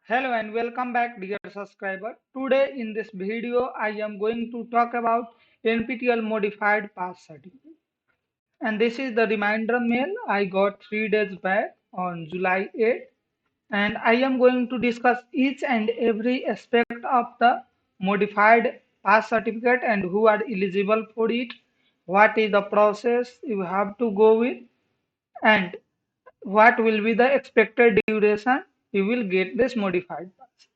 Hello and welcome back dear subscriber. Today in this video I am going to talk about NPTEL modified pass certificate. And this is the reminder mail I got 3 days back on July 8th, and I am going to discuss each and every aspect of the modified pass certificate and who are eligible for it, what is the process you have to go with, and what will be the expected duration you will get this modified pass.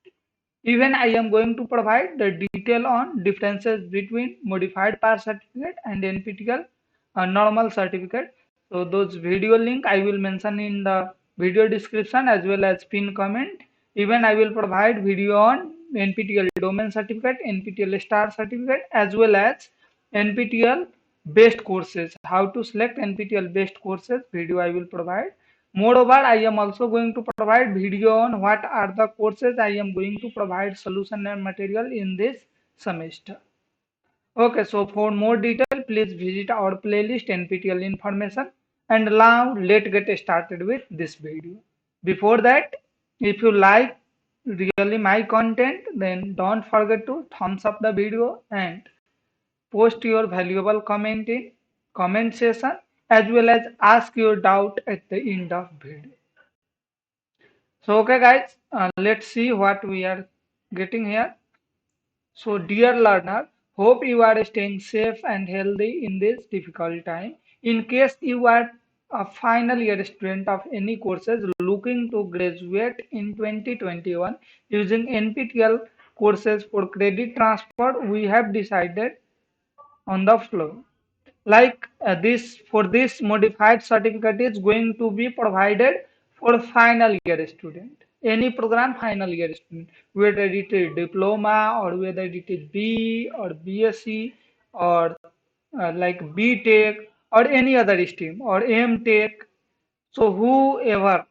Even I am going to provide the detail on differences between modified pass certificate and NPTEL normal certificate. So those video link I will mention in the video description as well as pin comment. Even I will provide video on NPTEL domain certificate, NPTEL star certificate as well as NPTEL best courses. How to select NPTEL best courses video I will provide. Moreover, I am also going to provide video on what are the courses I am going to provide solution and material in this semester. Okay, so for more detail, please visit our playlist NPTEL information. And now let's get started with this video. Before that, if you like really my content, then don't forget to thumbs up the video and post your valuable comment in comment section as well as ask your doubt at the end of video. So okay guys, let's see what we are getting here. So dear learner, hope you are staying safe and healthy in this difficult time. In case you are a final year student of any courses looking to graduate in 2021 using NPTEL courses for credit transfer, we have decided on the floor. Like this, for this modified certificate is going to be provided for final year student. Any program final year student, whether it is diploma or whether it is B or BSc or like B Tech or any other stream or M Tech. So whoever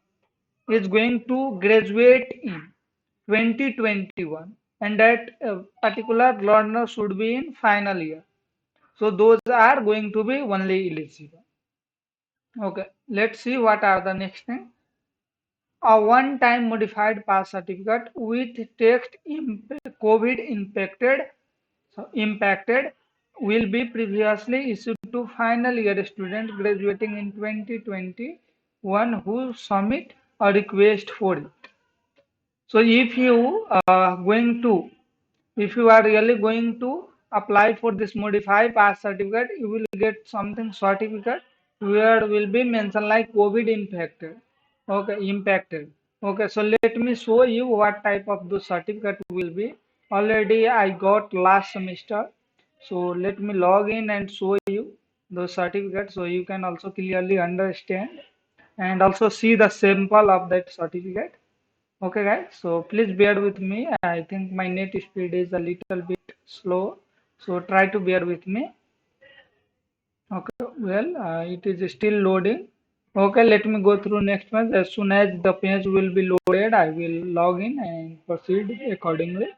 is going to graduate in 2021 and that particular learner should be in final year, so those are going to be only eligible. Okay, let's see what are the next thing. A one-time modified pass certificate with text COVID impacted will be previously issued to final year students graduating in 2021 who submit a request for it. So if you are really going to apply for this modified pass certificate, you will get something certificate where will be mentioned like COVID infected. Okay, impacted. Okay, so let me show you what type of the certificate will be. Already I got last semester. So let me log in and show you the certificate so you can also clearly understand and also see the sample of that certificate. Okay, guys, so please bear with me. I think my net speed is a little bit slow, so try to bear with me. Okay, well, it is still loading. Okay, let me go through next one. As soon as the page will be loaded, I will log in and proceed accordingly.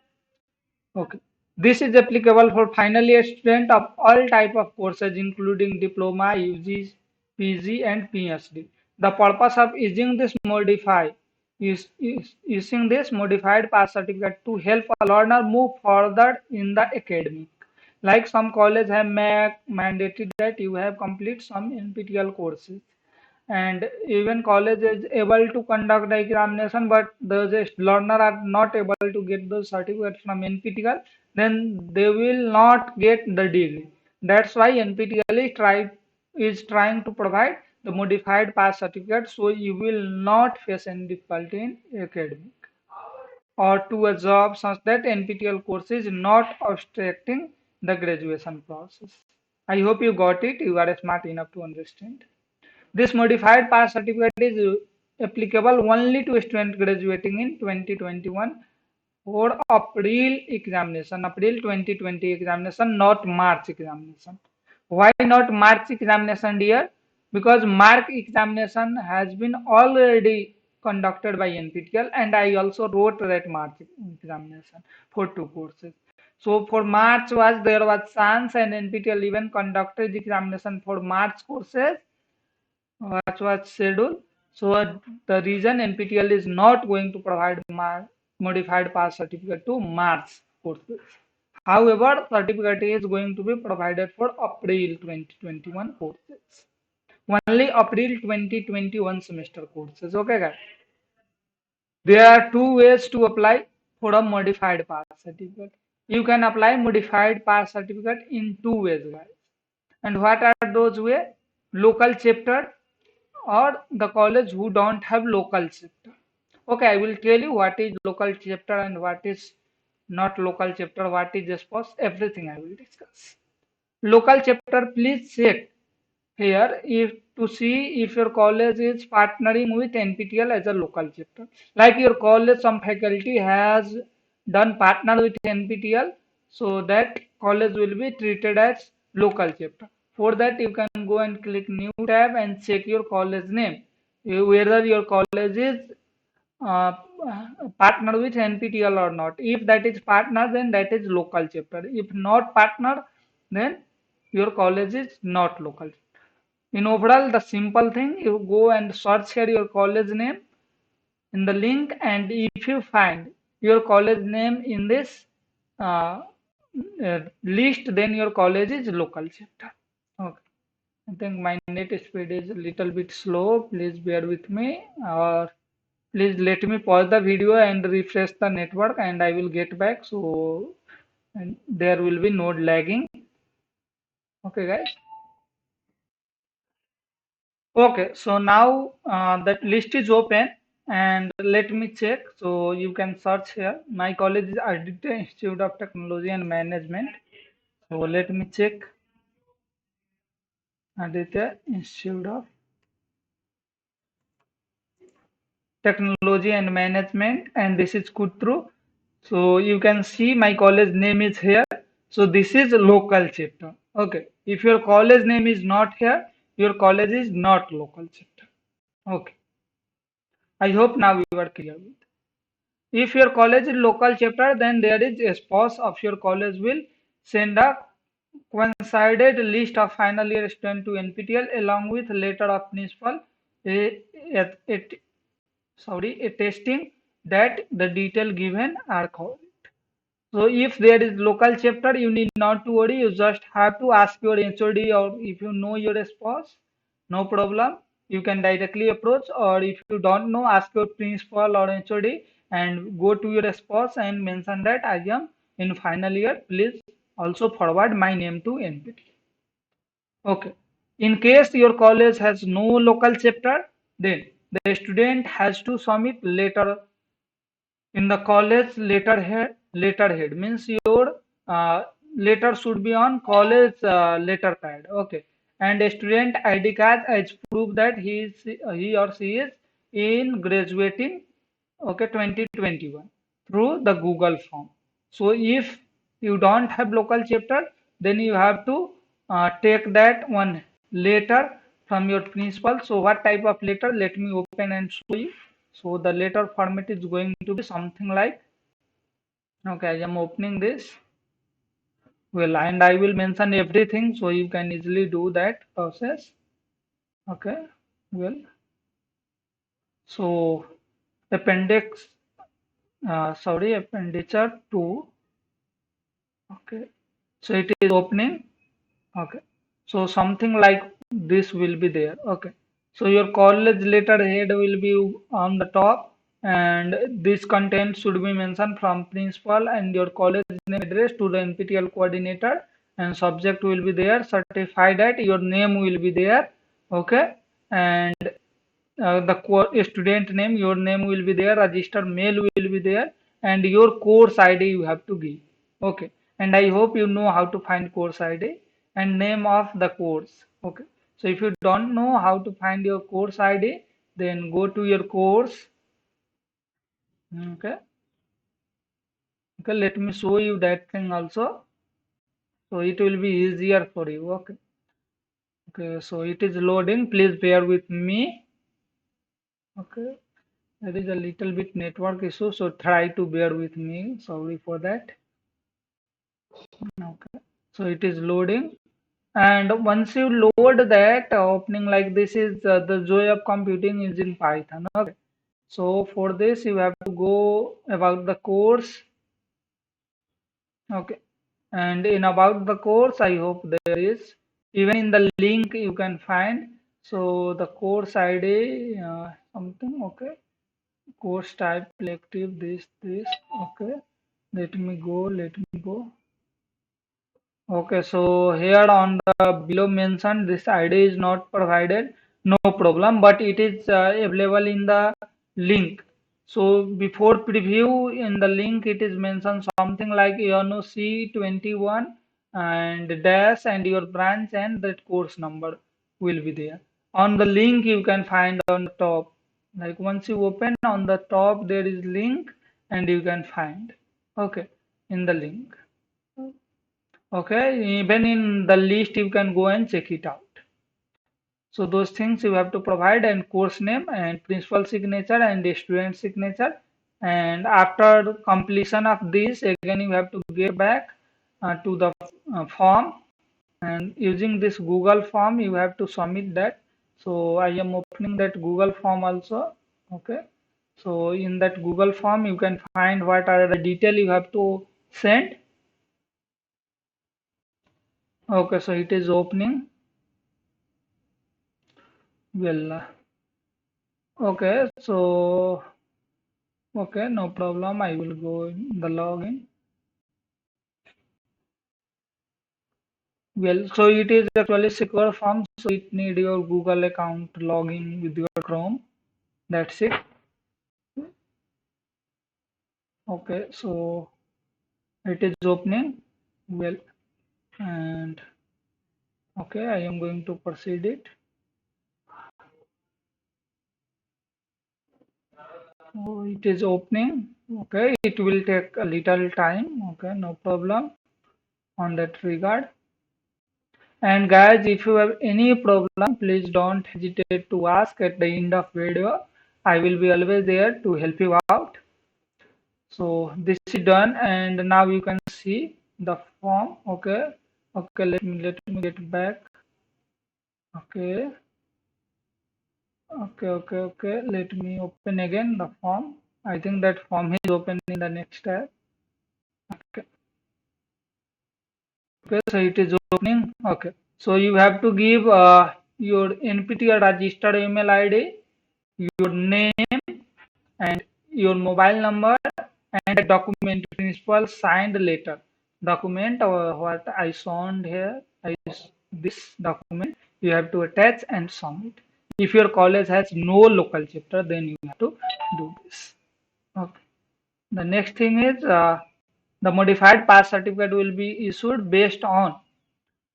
Okay. This is applicable for final year student of all type of courses including diploma, UG, PG and PhD. The purpose of using this modified pass certificate to help a learner move further in the academic. Like some college have mandated that you have complete some NPTEL courses, and even college is able to conduct the examination, but the learner are not able to get the certificate from NPTEL, then they will not get the degree. That's why NPTEL is trying to provide the modified pass certificate, so you will not face any difficulty in academic or to a job such that NPTEL course is not obstructing the graduation process. I hope you got it. You are smart enough to understand. This modified pass certificate is applicable only to students graduating in 2021 for April 2020 examination, not March examination. Why not March examination, dear? Because March examination has been already conducted by NPTEL and I also wrote that March examination for two courses. So for March there was chance and NPTEL even conducted the examination for March courses what was scheduled. So the reason NPTEL is not going to provide modified pass certificate to March courses. However, certificate is going to be provided for April 2021 courses. Only April 2021 semester courses. Okay, guys. There are two ways to apply for a modified pass certificate. You can apply modified pass certificate in two ways, guys. And what are those ways? Local chapter or the college who don't have local chapter. Okay, I will tell you what is local chapter and what is not local chapter, what is just everything I will discuss. Local chapter, please check here if to see if your college is partnering with NPTEL as a local chapter. Like your college, some faculty has done partner with NPTEL, so that college will be treated as local chapter. For that, you can go and click new tab and check your college name, whether your college is uh, partner with NPTEL or not. If that is partner, then that is local chapter. If not partner, then your college is not local. In overall, the simple thing, you go and search here your college name in the link, and if you find your college name in this uh, list, then your college is local chapter. Okay. I think my net speed is a little bit slow. Please bear with me, or please let me pause the video and refresh the network, and I will get back. So and there will be no lagging. Okay, guys. Okay, so now that list is open and let me check. So you can search here. My college is Aditya Institute of Technology and Management. So let me check Aditya Institute of Technology and Management, and this is Kutru. So you can see my college name is here. So this is local chapter. Okay. If your college name is not here, your college is not local chapter. Okay. I hope now you are clear with. If your college is local chapter, then there is a spouse of your college will send a coincided list of final year student to NPTEL along with letter of principal, a, a, a, sorry, a testing that the detail given are correct. So if there is local chapter, you need not to worry. You just have to ask your HOD, or if you know your spouse, no problem. You can directly approach, or if you don't know, ask your principal or HOD and go to your spouse and mention that I am in final year. Please also forward my name to NPT. Okay. In case your college has no local chapter, then the student has to submit letter in the college letterhead means your letter should be on college letter pad. Okay, and a student ID card as proof that he or she is in graduating, okay, 2021 through the Google form. So if you don't have local chapter, then you have to take that one letter from your principal. So what type of letter, let me open and show you. So the letter format is going to be something like, okay, I am opening this. Well, and I will mention everything so you can easily do that process. Okay, well, so appendix, sorry, appenditure 2. Okay, so it is opening. Okay, so something like this will be there. Okay, so your college letterhead will be on the top, and this content should be mentioned from principal and your college name address to the NPTEL coordinator, and subject will be there. Certify that your name will be there. Okay, and the student name, your name will be there. Register mail will be there, and your course ID you have to give. Okay, and I hope you know how to find course ID and name of the course. Okay, so if you don't know how to find your course ID, then go to your course. Okay, okay, let me show you that thing also, so it will be easier for you. Okay, okay, so it is loading. Please bear with me. Okay, there is a little bit network issue, so try to bear with me. Sorry for that. Okay, so it is loading. And once you load that opening like this is the joy of computing is in Python. Okay, So for this you have to go about the course. Okay, and in about the course I hope there is, even in the link you can find. So the course ID something, okay, course type elective, this, okay, let me go. Okay, so here on the below mentioned, this ID is not provided, no problem, but it is available in the link. So before preview in the link, it is mentioned something like Iono C21 and dash and your branch and that course number will be there. On the link you can find on the top. Like once you open on the top, there is link and you can find. Okay, in the link. Okay, even in the list you can go and check it out. So those things you have to provide, and course name and principal signature and the student signature. And after completion of this, again you have to get back to the form, and using this Google form you have to submit that. So I am opening that Google form also. Okay. So in that Google form you can find what are the detail you have to send. Okay, so it is opening. Well, okay, so okay, no problem. I will go in the login. Well, so it is actually secure form, so it need your Google account login with your Chrome. That's it. Okay, so it is opening. Well, and okay, I am going to proceed it. Oh, it is opening. Okay, it will take a little time. Okay, no problem on that regard. And guys, if you have any problem, please don't hesitate to ask at the end of video. I will be always there to help you out. So this is done, and now you can see the form. Okay, okay. Let me get back. Okay, okay. Let me open again the form. I think that form is open in the next tab. Okay, okay. So it is opening. Okay. So you have to give your NPTEL registered email ID, your name and your mobile number, and a document, principal signed letter document, or what I found here is this document you have to attach and submit. If your college has no local chapter, then you have to do this. Okay. The next thing is the modified pass certificate will be issued based on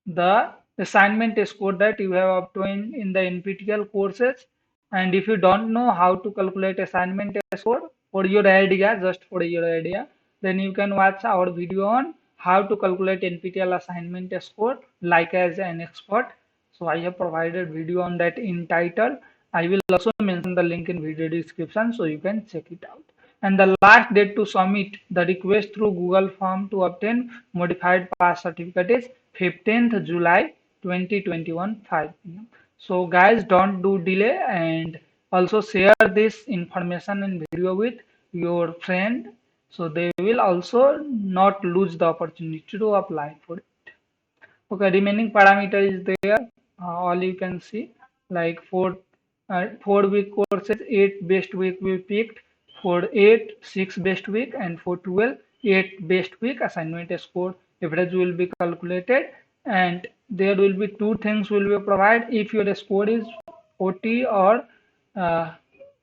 the assignment score that you have obtained in the NPTEL courses. And if you don't know how to calculate assignment score, for your idea, just for your idea, then you can watch our video on how to calculate NPTEL assignment score like as an expert. So I have provided video on that in title. I will also mention the link in video description so you can check it out. And the last date to submit the request through Google Form to obtain modified pass certificate is 15th July 2021 5 p.m. So guys, don't do delay, and also share this information and video with your friend so they will also not lose the opportunity to apply for it. Okay, remaining parameter is there. All you can see, like for 4 week courses, 8 best week we picked. For 8, 6 best week, and for 12, 8 best week assignment score average will be calculated, and there will be two things will be provided. If your score is 40 or uh,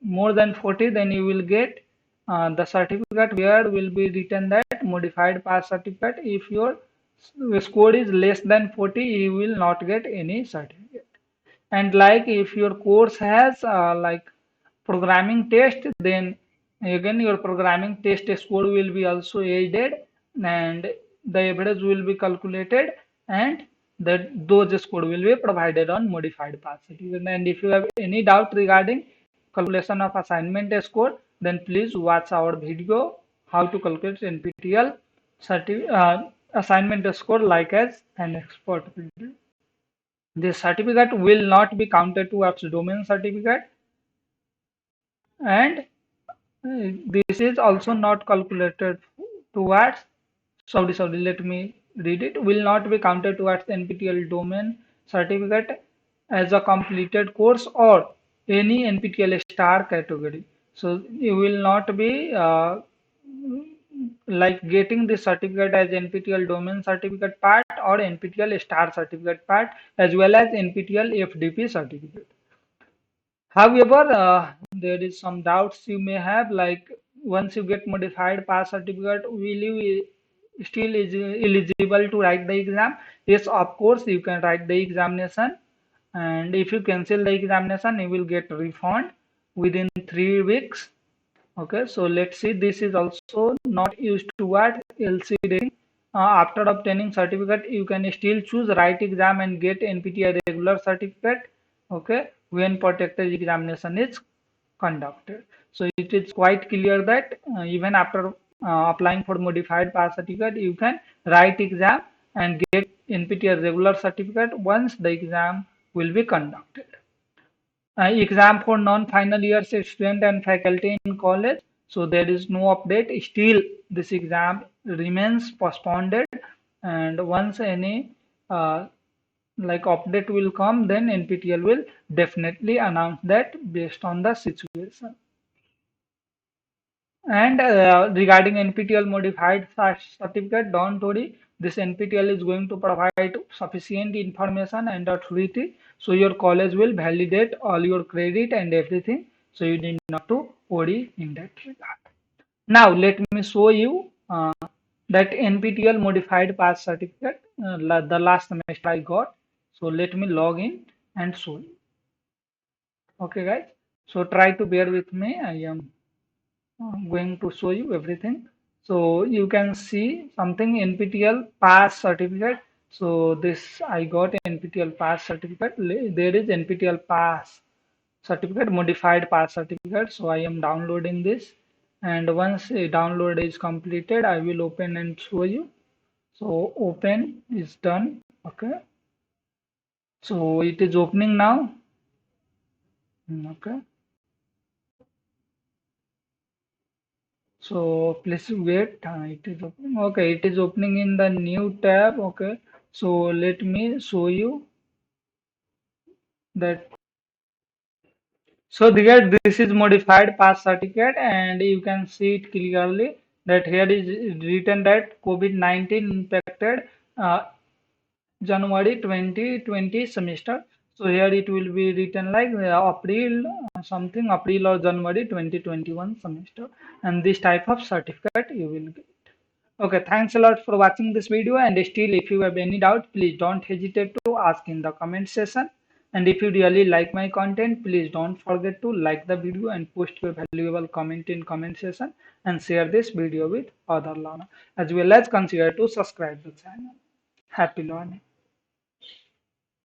more than 40, then you will get the certificate where will be written that modified pass certificate. If your score is less than 40, you will not get any certificate. And like if your course has like programming test, then again your programming test score will be also added, and the average will be calculated, and that those score will be provided on modified pass certificate. And if you have any doubt regarding calculation of assignment score, then please watch our video how to calculate NPTEL assignment score like as an expert will. The certificate will not be counted towards domain certificate, and This is also not calculated towards, sorry, let me read it. Will not be counted towards the NPTEL domain certificate as a completed course or any NPTEL star category. So you will not be like getting the certificate as NPTEL domain certificate part or NPTEL star certificate part as well as NPTEL FDP certificate. However, there is some doubts you may have, like once you get modified pass certificate, will you still is eligible to write the exam? Yes, of course, you can write the examination, and if you cancel the examination, you will get refund within 3 weeks. Okay, so let's see. This is also not used toward LC rating. After obtaining certificate, you can still choose write exam and get NPTEL regular certificate. Okay, when protected examination is conducted. So it is quite clear that even after applying for modified pass certificate, you can write exam and get NPTEL regular certificate once the exam will be conducted. Exam for non-final year student and faculty in college. So there is no update. Still, this exam remains postponed. And once any like update will come, then NPTEL will definitely announce that based on the situation. And regarding NPTEL modified certificate, don't worry. This NPTEL is going to provide sufficient information and authority, so your college will validate all your credit and everything. So you need not to worry in that regard. Now let me show you that NPTEL modified pass certificate. The last semester I got. So let me log in and show you. Okay, guys. So try to bear with me. I am going to show you everything. So you can see something NPTEL pass certificate. So this I got NPTEL pass certificate. There is NPTEL pass certificate, modified pass certificate. So I am downloading this, and once a download is completed, I will open and show you. So open is done. Okay. So it is opening now. Okay. So please wait. It is opening. Okay, it is opening in the new tab. Okay. So let me show you that. So there, this is modified pass certificate, and you can see it clearly that here is written that COVID-19 impacted uh, January 2020 semester. So here it will be written like April something, April or January 2021 semester, and this type of certificate you will get. Okay, thanks a lot for watching this video, and still if you have any doubt, please don't hesitate to ask in the comment section. And if you really like my content, please don't forget to like the video and post your valuable comment in comment section and share this video with other learner, as well as consider to subscribe the channel. Happy learning.